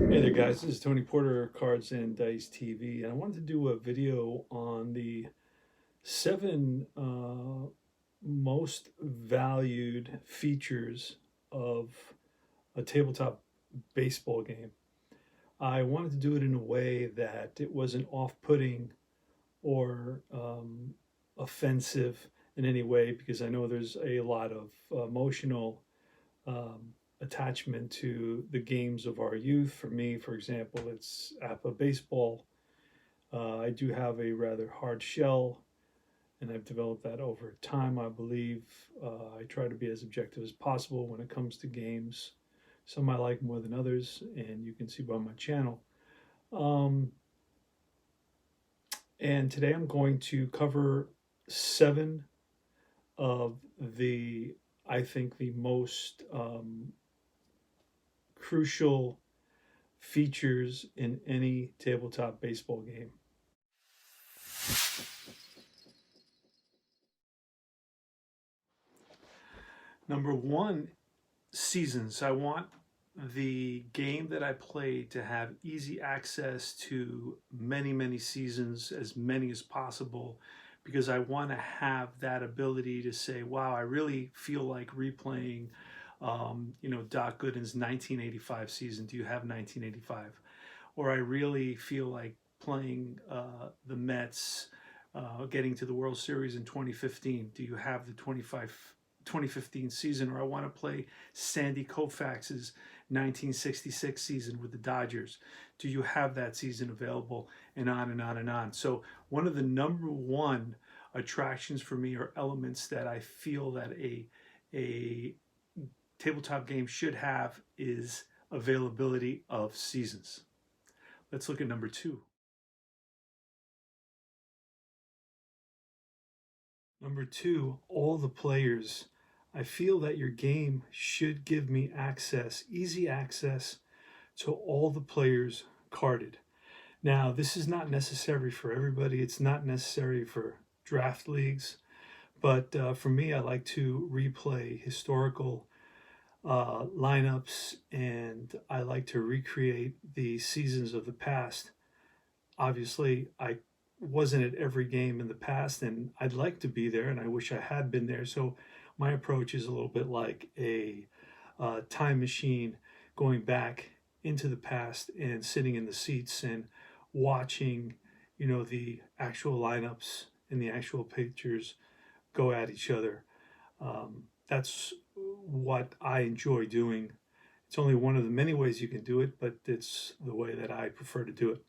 Hey there guys, this is Tony Porter, Cards and Dice TV, and I wanted to do a video on the 7 most valued features of a tabletop baseball game. I wanted to do it in a way that it wasn't off-putting or offensive in any way, because I know there's a lot of emotional um, attachment to the games of our youth. For me, for example, it's APBA baseball. I do have a rather hard shell, and I've developed that over time, I believe. I try to be as objective as possible when it comes to games. Some I like more than others, and you can see by my channel. Um, and today I'm going to cover 7 of the, I think, the most crucial features in any tabletop baseball game. Number 1, seasons. I want the game that I play to have easy access to many seasons, as many as possible, because I want to have that ability to say, wow, I really feel like replaying Doc Gooden's 1985 season. Do you have 1985? Or I really feel like playing the Mets, getting to the World Series in 2015. Do you have the 2015 season? Or I want to play Sandy Koufax's 1966 season with the Dodgers. Do you have that season available? And on and on and on. So one of the number one attractions for me, or elements that I feel that a tabletop game should have, is availability of seasons. Let's look at number 2. Number 2, all the players. I feel that your game should give me access, easy access, to all the players carded. Now, this is not necessary for everybody. It's not necessary for draft leagues. But for me, I like to replay historical lineups, and I like to recreate the seasons of the past. Obviously, I wasn't at every game in the past, and I'd like to be there, and I wish I had been there. So my approach is a little bit like a time machine, going back into the past and sitting in the seats and watching, the actual lineups and the actual pitchers go at each other. That's what I enjoy doing. It's only one of the many ways you can do it, but it's the way that I prefer to do it.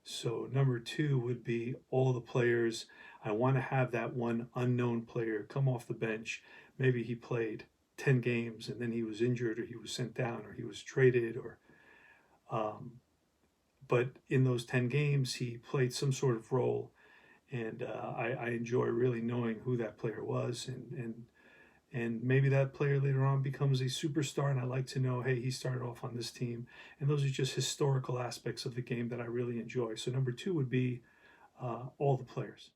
So number 2 would be all the players. I want to have that one unknown player come off the bench. Maybe he played 10 games and then he was injured, or he was sent down, or he was traded, or but in those 10 games he played some sort of role, and I enjoy really knowing who that player was, and maybe that player later on becomes a superstar, and I like to know, hey, he started off on this team. And those are just historical aspects of the game that I really enjoy. So number 2 would be all the players.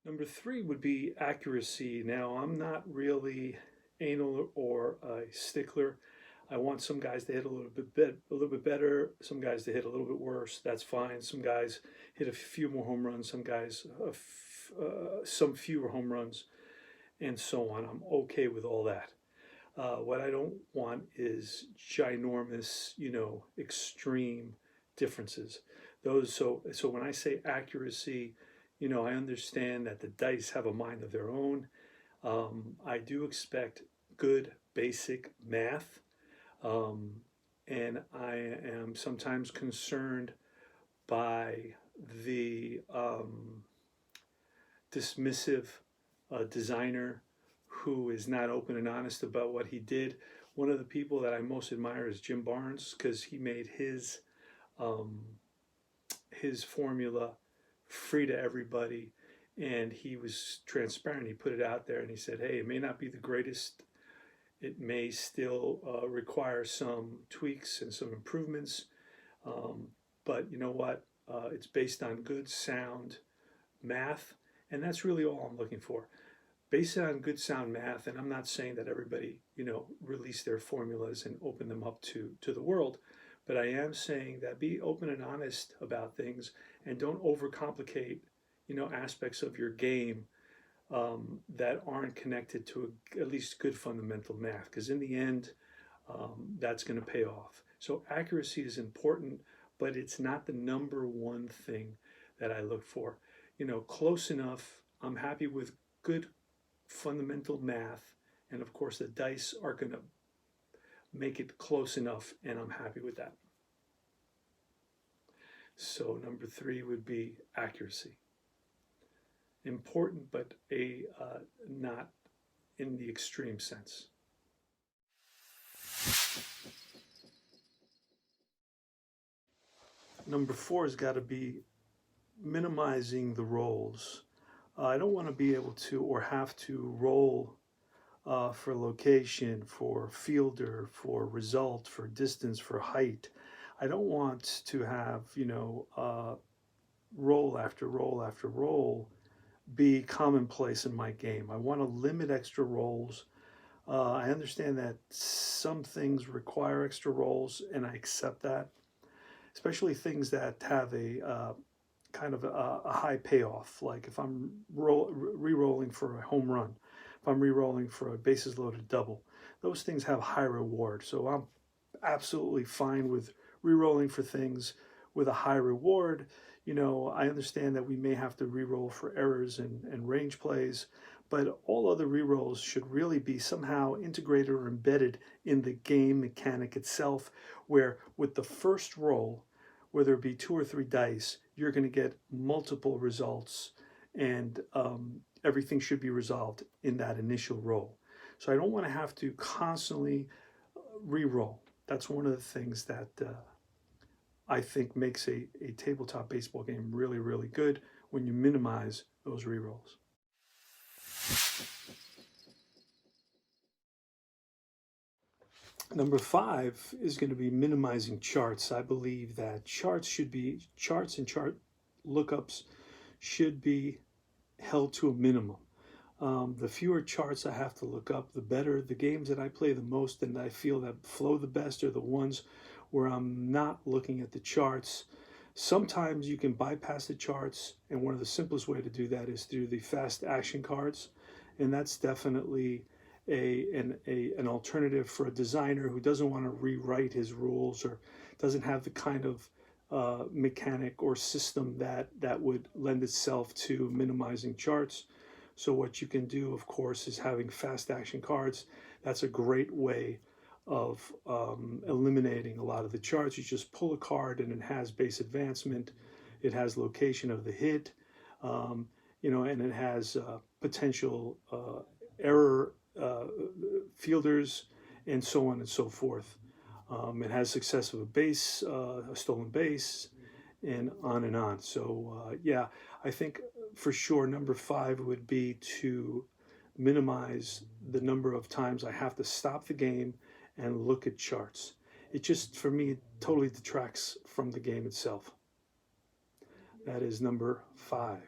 Number 3 would be accuracy. Now, I'm not really anal or a stickler. I want some guys to hit a little bit better, some guys to hit a little bit worse. That's fine. Some guys hit a few more home runs, some guys some fewer home runs, and so on. I'm okay with all that. What I don't want is ginormous, extreme differences. So when I say accuracy, I understand that the dice have a mind of their own. I do expect good basic math, and I am sometimes concerned by the dismissive designer who is not open and honest about what he did. One of the people that I most admire is Jim Barnes, because he made his formula free to everybody, and he was transparent. He put it out there and he said, hey, it may not be the greatest, it may still require some tweaks and some improvements, but you know what, It's based on good, sound math, and that's really all I'm looking for. Based on good, sound math, and I'm not saying that everybody, release their formulas and open them up to the world, but I am saying that be open and honest about things and don't overcomplicate, aspects of your game that aren't connected to at least good fundamental math, because in the end, that's going to pay off. So accuracy is important, but it's not the number one thing that I look for. Close enough. I'm happy with good fundamental math, and of course the dice are going to make it close enough, and I'm happy with that. So number 3 would be accuracy. Important, but not in the extreme sense. Number 4 has got to be minimizing the rolls. I don't want to be able to or have to roll for location, for fielder, for result, for distance, for height. I don't want to have, roll after roll after roll be commonplace in my game. I want to limit extra rolls. I understand that some things require extra rolls, and I accept that, especially things that have a kind of a high payoff. Like if I'm re-rolling for a home run, if I'm re-rolling for a bases loaded double, those things have high reward. So I'm absolutely fine with re-rolling for things with a high reward. I understand that we may have to re-roll for errors and range plays, but all other re-rolls should really be somehow integrated or embedded in the game mechanic itself, where with the first roll, whether it be 2 or 3 dice, you're going to get multiple results, and everything should be resolved in that initial roll. So I don't want to have to constantly re-roll. That's one of the things that I think makes a tabletop baseball game really, really good, when you minimize those re-rolls. Number 5 is going to be minimizing charts. I believe that charts and chart lookups should be held to a minimum. The fewer charts I have to look up, the better. The games that I play the most and I feel that flow the best are the ones where I'm not looking at the charts. Sometimes you can bypass the charts, and one of the simplest way to do that is through the fast action cards, and that's definitely an alternative for a designer who doesn't want to rewrite his rules or doesn't have the kind of mechanic or system that would lend itself to minimizing charts. So what you can do, of course, is having fast action cards. That's a great way of eliminating a lot of the charts. You just pull a card and it has base advancement, it has location of the hit, and it has potential error fielders, and so on and so forth. It has success of a base, a stolen base, and on and on. So yeah, I think for sure number 5 would be to minimize the number of times I have to stop the game and look at charts. It just, for me, it totally detracts from the game itself. That is number 5.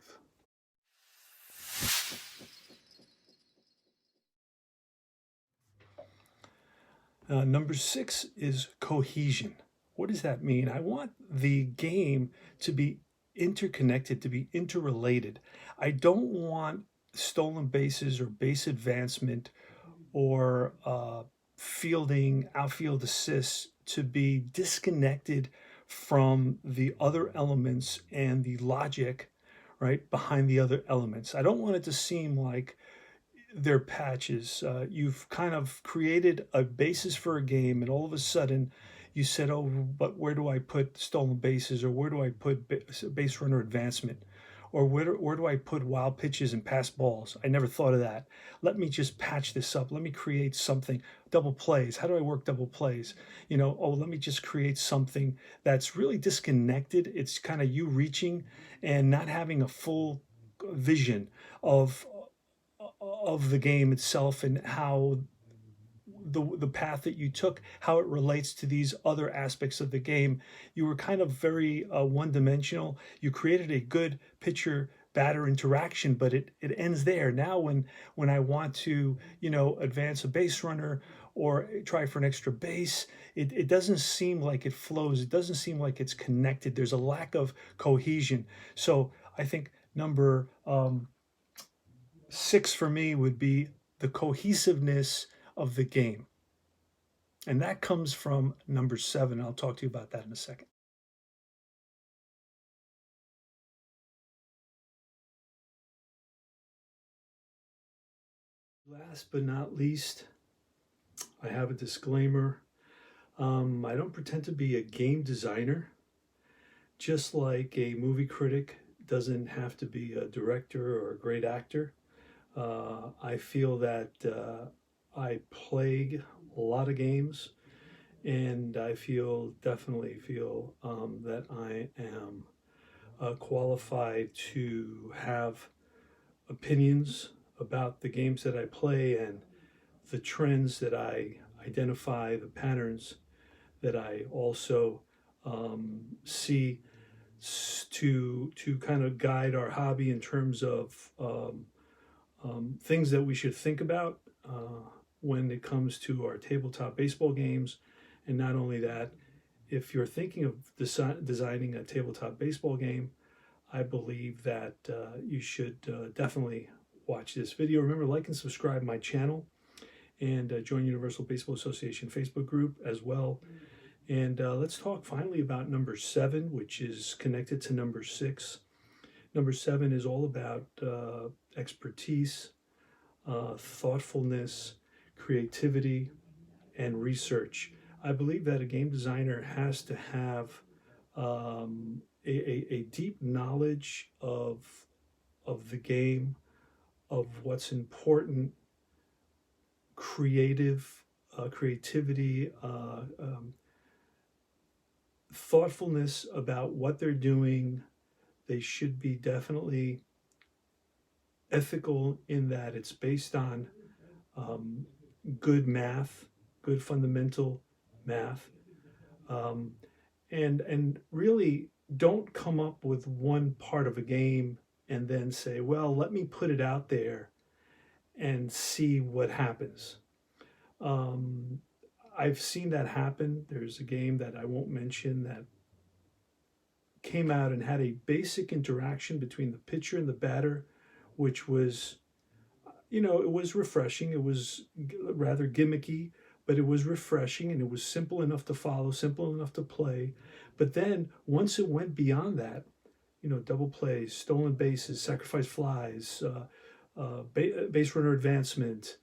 Number 6 is cohesion. What does that mean? I want the game to be interconnected, to be interrelated. I don't want stolen bases or base advancement or fielding, outfield assists to be disconnected from the other elements and the logic, right, behind the other elements. I don't want it to seem like they're patches. You've kind of created a basis for a game, and all of a sudden you said, oh, but where do I put stolen bases, or where do I put base runner advancement, or where do I put wild pitches and pass balls? I never thought of that. Let me just patch this up. Let me create something. Double plays. How do I work double plays? Let me just create something that's really disconnected. It's kind of you reaching and not having a full vision of the game itself and how the path that you took, how it relates to these other aspects of the game. You were kind of very one-dimensional. You created a good pitcher batter interaction, but it ends there. Now when I want to, advance a base runner or try for an extra base, it doesn't seem like it flows. It doesn't seem like it's connected. There's a lack of cohesion. So I think number 6 for me would be the cohesiveness of the game. And that comes from number 7. I'll talk to you about that in a second. Last but not least, I have a disclaimer. I don't pretend to be a game designer, just like a movie critic doesn't have to be a director or a great actor. I feel that I play a lot of games, and I definitely feel that I am qualified to have opinions about the games that I play and the trends that I identify, the patterns that I also see to kind of guide our hobby in terms of things that we should think about when it comes to our tabletop baseball games. And not only that, if you're thinking of designing a tabletop baseball game, I believe that you should definitely watch this video. Remember, like and subscribe my channel, and join Universal Baseball Association Facebook group as well. And let's talk finally about number 7, which is connected to number 6. Number 7 is all about expertise, thoughtfulness, creativity, and research. I believe that a game designer has to have a deep knowledge of the game, of what's important, creativity, thoughtfulness about what they're doing. They should be definitely ethical in that it's based on good math, good fundamental math, and really don't come up with one part of a game and then say, well, let me put it out there and see what happens. I've seen that happen. There's a game that I won't mention that came out and had a basic interaction between the pitcher and the batter, which was, it was refreshing. It was rather gimmicky, but it was refreshing, and it was simple enough to follow, simple enough to play. But then once it went beyond that, double plays, stolen bases, sacrifice flies, base runner advancement,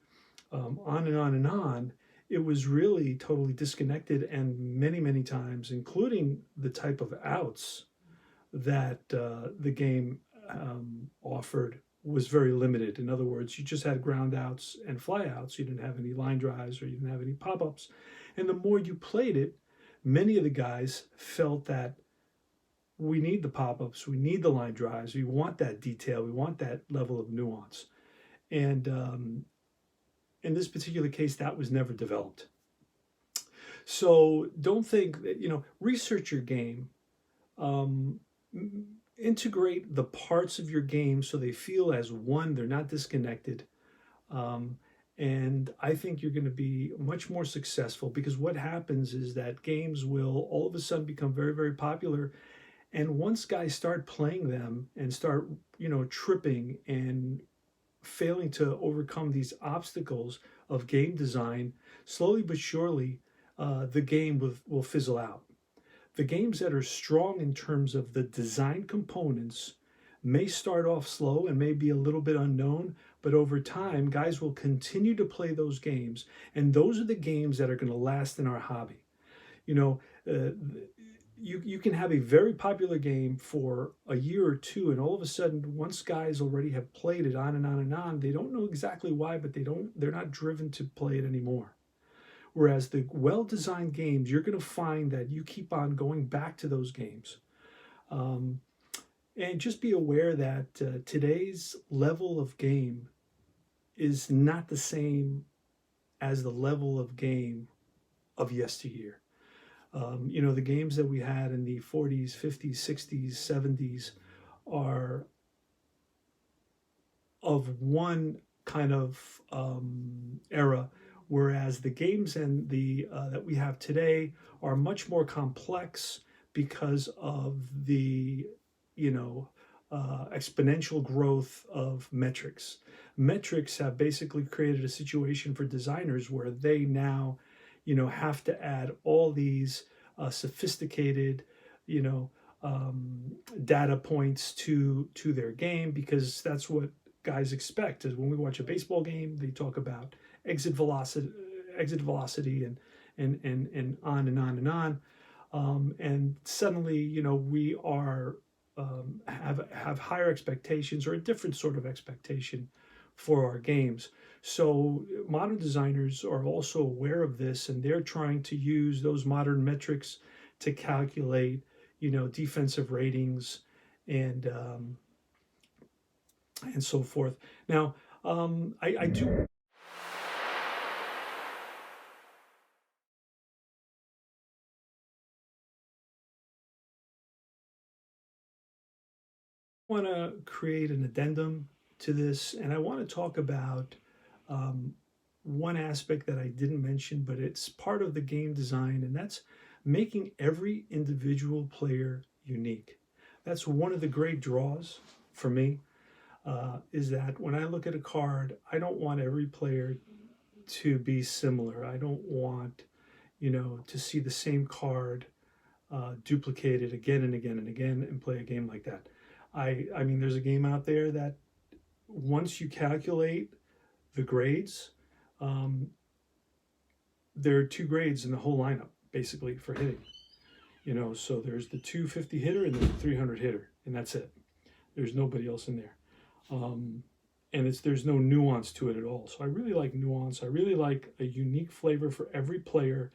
on and on and on, it was really totally disconnected, and many, many times, including the type of outs that the game offered, was very limited. In other words, you just had ground outs and fly outs. You didn't have any line drives, or you didn't have any pop-ups. And the more you played it, many of the guys felt that we need the pop-ups, we need the line drives, we want that detail, we want that level of nuance. And in this particular case, that was never developed. So don't think that, research your game, integrate the parts of your game so they feel as one, they're not disconnected. And I think you're going to be much more successful, because what happens is that games will all of a sudden become very, very popular. And once guys start playing them and start, tripping and failing to overcome these obstacles of game design, slowly but surely, the game will fizzle out. The games that are strong in terms of the design components may start off slow and may be a little bit unknown, but over time, guys will continue to play those games, and those are the games that are going to last in our hobby. You can have a very popular game for a year or two, and all of a sudden, once guys already have played it on and on and on, they don't know exactly why, but they're not driven to play it anymore. Whereas the well-designed games, you're going to find that you keep on going back to those games. And just be aware that today's level of game is not the same as the level of game of yesteryear. You know, the games that we had in the 40s, 50s, 60s, 70s are of one kind of era, whereas the games and the that we have today are much more complex because of the, you know, exponential growth of metrics. Metrics have basically created a situation for designers where they now, you know, have to add all these sophisticated, you know, data points to their game, because that's what guys expect. Is when we watch a baseball game, they talk about exit velocity, and on and on and on. And suddenly, you know, we are have higher expectations, or a different sort of expectation for our games. So modern designers are also aware of this, and they're trying to use those modern metrics to calculate, you know, defensive ratings and so forth. Now, I do want to create an addendum to this, and I want to talk about um, one aspect that I didn't mention, but it's part of the game design, and that's making every individual player unique. That's one of the great draws for me, is that when I look at a card, I don't want every player to be similar. I don't want, you know, to see the same card duplicated again and again and again and play a game like that. I mean, there's a game out there that once you calculate the grades, um, there are two grades in the whole lineup basically for hitting. You know, so there's the 250 hitter and the 300 hitter, and that's it. There's nobody else in there. Um, and there's no nuance to it at all. So I really like nuance. I really like a unique flavor for every player.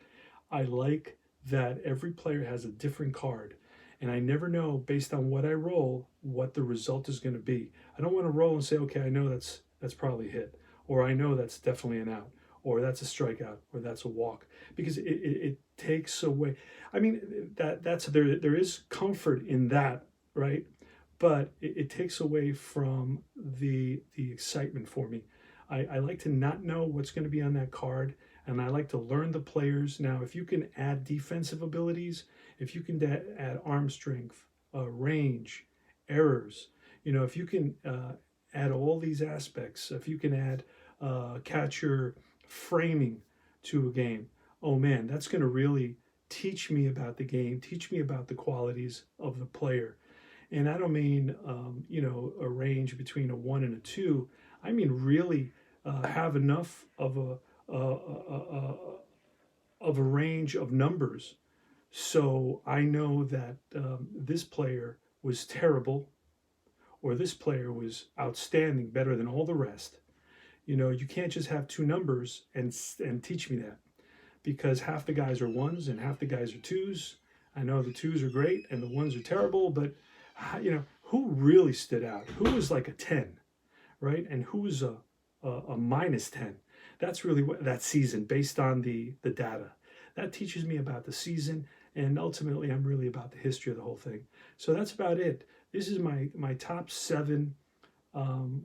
I like that every player has a different card, and I never know based on what I roll what the result is going to be. I don't want to roll and say, okay, I know that's probably a hit, or I know that's definitely an out, or that's a strikeout, or that's a walk, because it takes away. I mean, that's there is comfort in that, right? But it takes away from the excitement for me. I like to not know what's going to be on that card, and I like to learn the players. Now, if you can add defensive abilities, if you can add arm strength, range, errors, you know, if you can add all these aspects, if you can add catcher framing to a game, oh man, that's going to really teach me about the game, teach me about the qualities of the player. And I don't mean, you know, a range between a 1 and a 2. I mean really have enough of a range of numbers, so I know that this player was terrible, or this player was outstanding, better than all the rest. You know, you can't just have two numbers and teach me that, because half the guys are ones and half the guys are twos. I know the twos are great and the ones are terrible, but you know, who really stood out? Who was like a 10, right? And who was a minus 10? That's really what that season, based on the data. That teaches me about the season, and ultimately I'm really about the history of the whole thing. So that's about it. This is my top 7 um,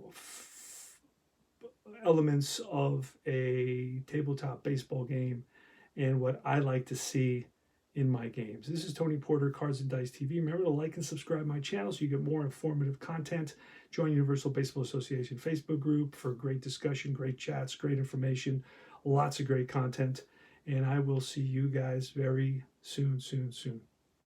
elements of a tabletop baseball game, and what I like to see in my games. This is Tony Porter, Cards and Dice TV. Remember to like and subscribe my channel so you get more informative content. Join Universal Baseball Association Facebook group for great discussion, great chats, great information, lots of great content. And I will see you guys very soon, soon, soon.